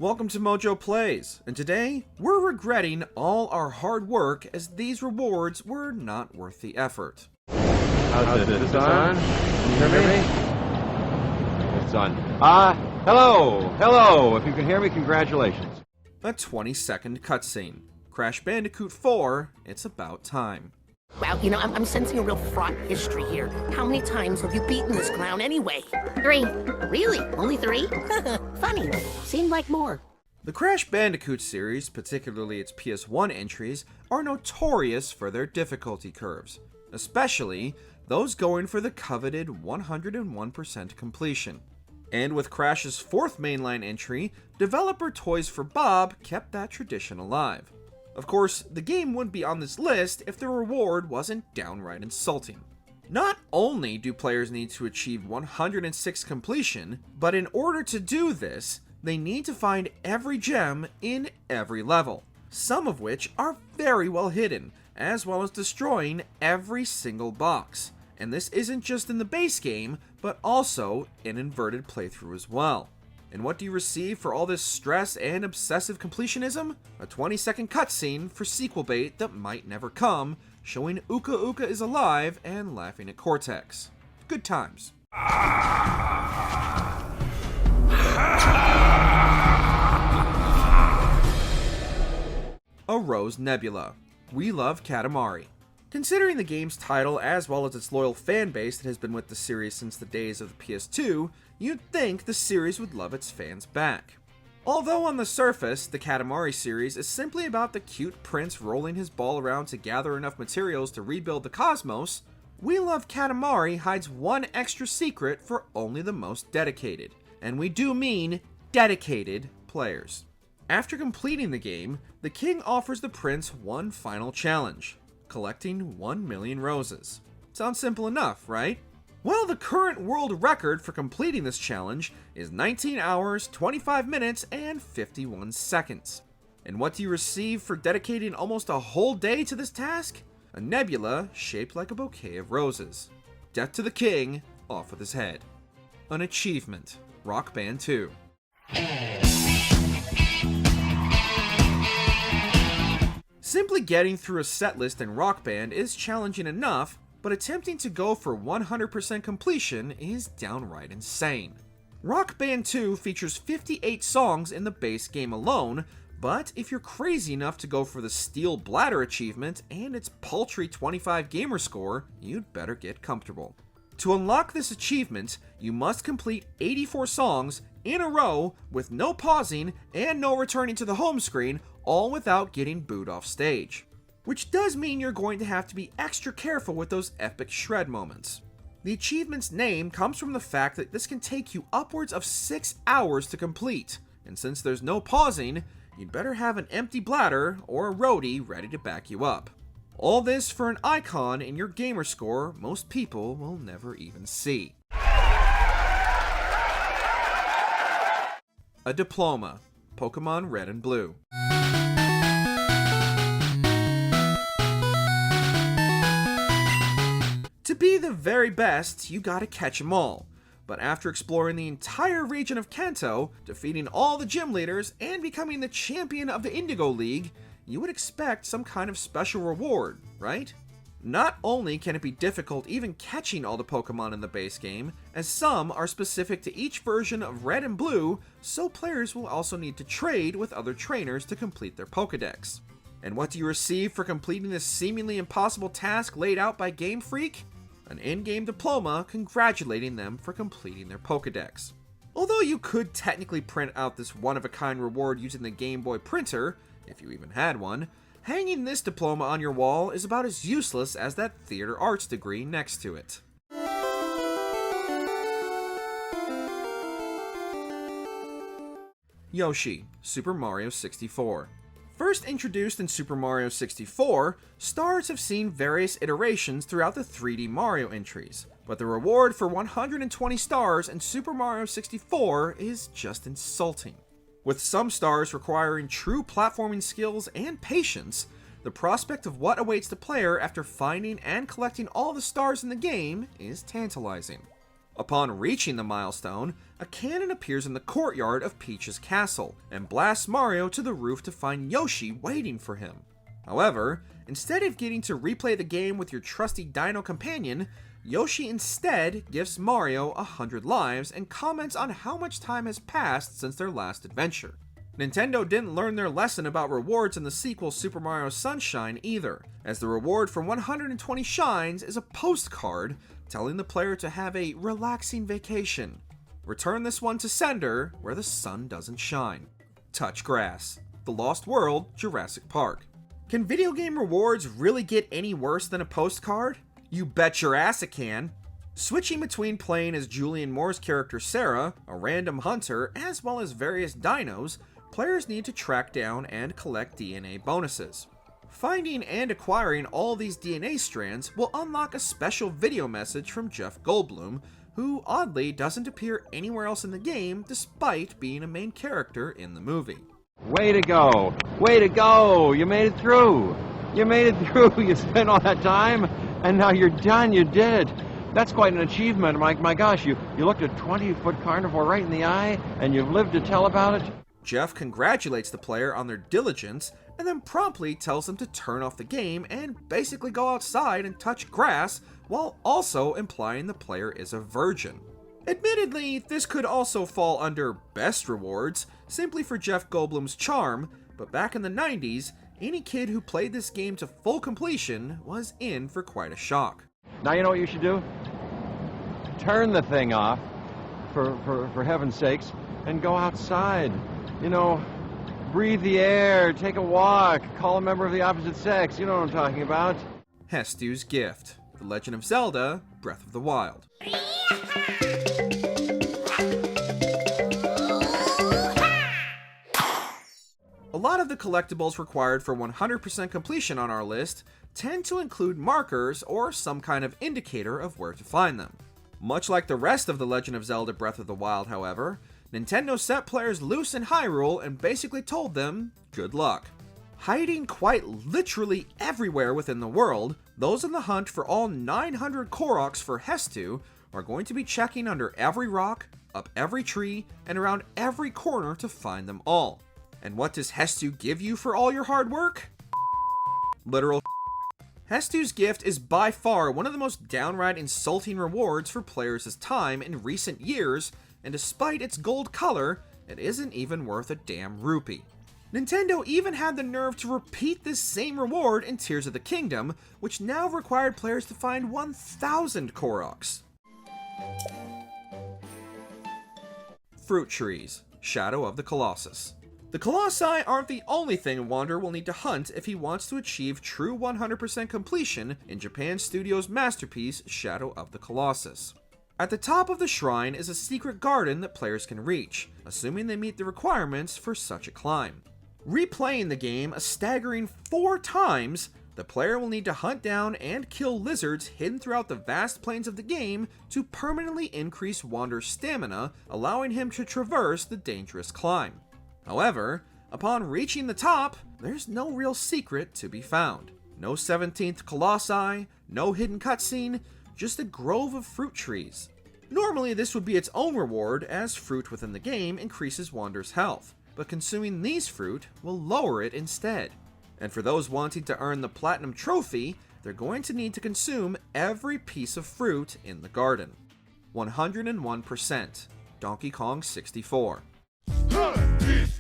Welcome to MojoPlays, and today we're regretting all our hard work as these rewards were not worth the effort. How's this on? Can you hear me? It's on. Hello! If you can hear me, congratulations. A 20-second cutscene. Crash Bandicoot 4, it's about time. Well, I'm sensing a real fraught history here. How many times have you beaten this clown anyway? 3. Really? Only 3? Funny. Seemed like more. The Crash Bandicoot series, particularly its PS1 entries, are notorious for their difficulty curves, especially those going for the coveted 101% completion. And with Crash's 4th mainline entry, developer Toys for Bob kept that tradition alive. Of course, the game wouldn't be on this list if the reward wasn't downright insulting. Not only do players need to achieve 106 completion, but in order to do this, they need to find every gem in every level, some of which are very well hidden, as well as destroying every single box. And this isn't just in the base game, but also in inverted playthrough as well. And what do you receive for all this stress and obsessive completionism? A 20-second cutscene for sequel bait that might never come, showing Uka Uka is alive and laughing at Cortex. Good times. A Rose Nebula. We love Katamari. Considering the game's title as well as its loyal fan base that has been with the series since the days of the PS2, you'd think the series would love its fans back. Although on the surface, the Katamari series is simply about the cute prince rolling his ball around to gather enough materials to rebuild the cosmos, We Love Katamari hides one extra secret for only the most dedicated, and we do mean dedicated, players. After completing the game, the king offers the prince one final challenge: collecting 1 million roses. Sounds simple enough, right? Well, the current world record for completing this challenge is 19 hours, 25 minutes, and 51 seconds. And what do you receive for dedicating almost a whole day to this task? A nebula shaped like a bouquet of roses. Death to the king, off with his head. An achievement: Rock Band 2. Simply getting through a setlist in Rock Band is challenging enough, but attempting to go for 100% completion is downright insane. Rock Band 2 features 58 songs in the base game alone, but if you're crazy enough to go for the Steel Bladder achievement and its paltry 25 gamer score, you'd better get comfortable. To unlock this achievement, you must complete 84 songs in a row with no pausing and no returning to the home screen, all without getting booed off stage. Which does mean you're going to have to be extra careful with those epic shred moments. The achievement's name comes from the fact that this can take you upwards of 6 hours to complete, and since there's no pausing, you'd better have an empty bladder or a roadie ready to back you up. All this for an icon in your gamer score most people will never even see. A Diploma. Pokémon Red and Blue. To be the very best, you gotta catch 'em all. But after exploring the entire region of Kanto, defeating all the gym leaders, and becoming the champion of the Indigo League, you would expect some kind of special reward, right? Not only can it be difficult even catching all the Pokemon in the base game, as some are specific to each version of Red and Blue, so players will also need to trade with other trainers to complete their Pokedex. And what do you receive for completing this seemingly impossible task laid out by Game Freak? An in-game diploma congratulating them for completing their Pokedex. Although you could technically print out this one-of-a-kind reward using the Game Boy printer, if you even had one, hanging this diploma on your wall is about as useless as that theater arts degree next to it. Yoshi, Super Mario 64. First introduced in Super Mario 64, stars have seen various iterations throughout the 3D Mario entries, but the reward for 120 stars in Super Mario 64 is just insulting. With some stars requiring true platforming skills and patience, the prospect of what awaits the player after finding and collecting all the stars in the game is tantalizing. Upon reaching the milestone, a cannon appears in the courtyard of Peach's castle and blasts Mario to the roof to find Yoshi waiting for him. However, instead of getting to replay the game with your trusty dino companion, Yoshi instead gives Mario 100 lives and comments on how much time has passed since their last adventure. Nintendo didn't learn their lesson about rewards in the sequel Super Mario Sunshine either, as the reward for 120 shines is a postcard telling the player to have a relaxing vacation. Return this one to sender where the sun doesn't shine. Touch grass. The Lost World, Jurassic Park. Can video game rewards really get any worse than a postcard? You bet your ass it can. Switching between playing as Julian Moore's character Sarah, a random hunter, as well as various dinos, players need to track down and collect DNA bonuses. Finding and acquiring all these DNA strands will unlock a special video message from Jeff Goldblum, who oddly doesn't appear anywhere else in the game despite being a main character in the movie. Way to go! Way to go! You made it through! You made it through! You spent all that time, and now you're done! You did it! That's quite an achievement. My gosh, you looked a 20-foot carnivore right in the eye, and you've lived to tell about it? Jeff congratulates the player on their diligence, and then promptly tells them to turn off the game and basically go outside and touch grass, while also implying the player is a virgin. Admittedly, this could also fall under best rewards, simply for Jeff Goldblum's charm, but back in the 90s, any kid who played this game to full completion was in for quite a shock. Now you know what you should do? Turn the thing off, for heaven's sakes, and go outside. You know, breathe the air, take a walk, call a member of the opposite sex. You know what I'm talking about. Hestu's Gift. The Legend of Zelda, Breath of the Wild. A lot of the collectibles required for 100% completion on our list tend to include markers or some kind of indicator of where to find them. Much like the rest of The Legend of Zelda Breath of the Wild, however, Nintendo set players loose in Hyrule and basically told them, good luck. Hiding quite literally everywhere within the world, those on the hunt for all 900 Koroks for Hestu are going to be checking under every rock, up every tree, and around every corner to find them all. And what does Hestu give you for all your hard work? Literal Hestu's Gift is by far one of the most downright insulting rewards for players' time in recent years, and despite its gold color, it isn't even worth a damn rupee. Nintendo even had the nerve to repeat this same reward in Tears of the Kingdom, which now required players to find 1,000 Koroks. Fruit Trees, Shadow of the Colossus. The Colossi aren't the only thing Wander will need to hunt if he wants to achieve true 100% completion in Japan Studio's masterpiece, Shadow of the Colossus. At the top of the shrine is a secret garden that players can reach, assuming they meet the requirements for such a climb. Replaying the game a staggering 4 times, the player will need to hunt down and kill lizards hidden throughout the vast plains of the game to permanently increase Wander's stamina, allowing him to traverse the dangerous climb. However, upon reaching the top, there's no real secret to be found. No 17th Colossi, no hidden cutscene, just a grove of fruit trees. Normally this would be its own reward, as fruit within the game increases Wander's health, but consuming these fruit will lower it instead. And for those wanting to earn the Platinum Trophy, they're going to need to consume every piece of fruit in the garden. 101%. Donkey Kong 64. He's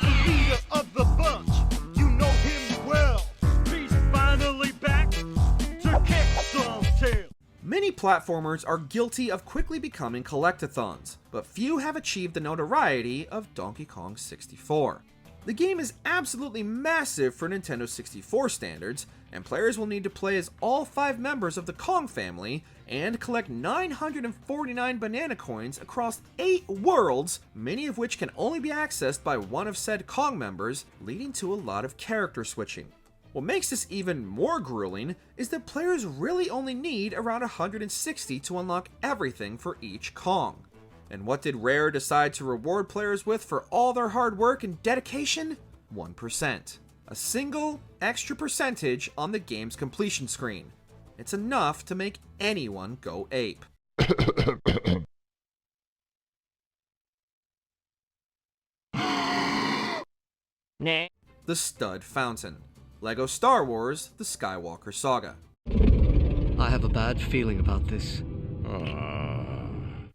the leader of the bunch. You know him well. He's finally back to kick some tail. Many platformers are guilty of quickly becoming collectathons, but few have achieved the notoriety of Donkey Kong 64. The game is absolutely massive for Nintendo 64 standards, and players will need to play as all 5 members of the Kong family and collect 949 banana coins across 8 worlds, many of which can only be accessed by one of said Kong members, leading to a lot of character switching. What makes this even more grueling is that players really only need around 160 to unlock everything for each Kong. And what did Rare decide to reward players with for all their hard work and dedication? 1%. A single extra percentage on the game's completion screen. It's enough to make anyone go ape. Nah. The Stud Fountain. LEGO Star Wars: The Skywalker Saga. I have a bad feeling about this.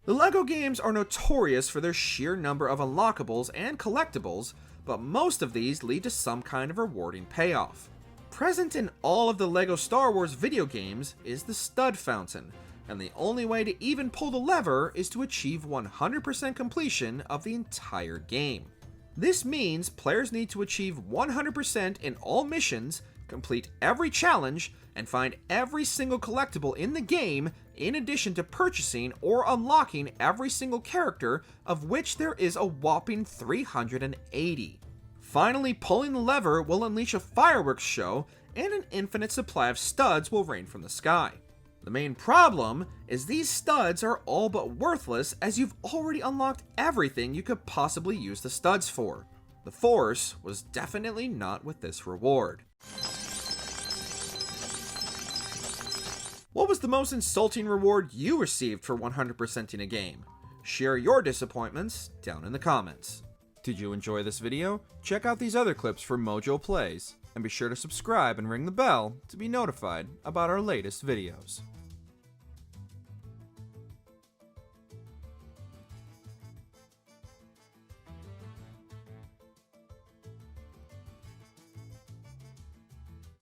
The LEGO games are notorious for their sheer number of unlockables and collectibles, but most of these lead to some kind of rewarding payoff. Present in all of the LEGO Star Wars video games is the Stud Fountain, and the only way to even pull the lever is to achieve 100% completion of the entire game. This means players need to achieve 100% in all missions, complete every challenge, and find every single collectible in the game, in addition to purchasing or unlocking every single character, of which there is a whopping 380. Finally, pulling the lever will unleash a fireworks show, and an infinite supply of studs will rain from the sky. The main problem is these studs are all but worthless, as you've already unlocked everything you could possibly use the studs for. The Force was definitely not with this reward. What was the most insulting reward you received for 100%ing a game? Share your disappointments down in the comments. Did you enjoy this video? Check out these other clips from MojoPlays, and be sure to subscribe and ring the bell to be notified about our latest videos.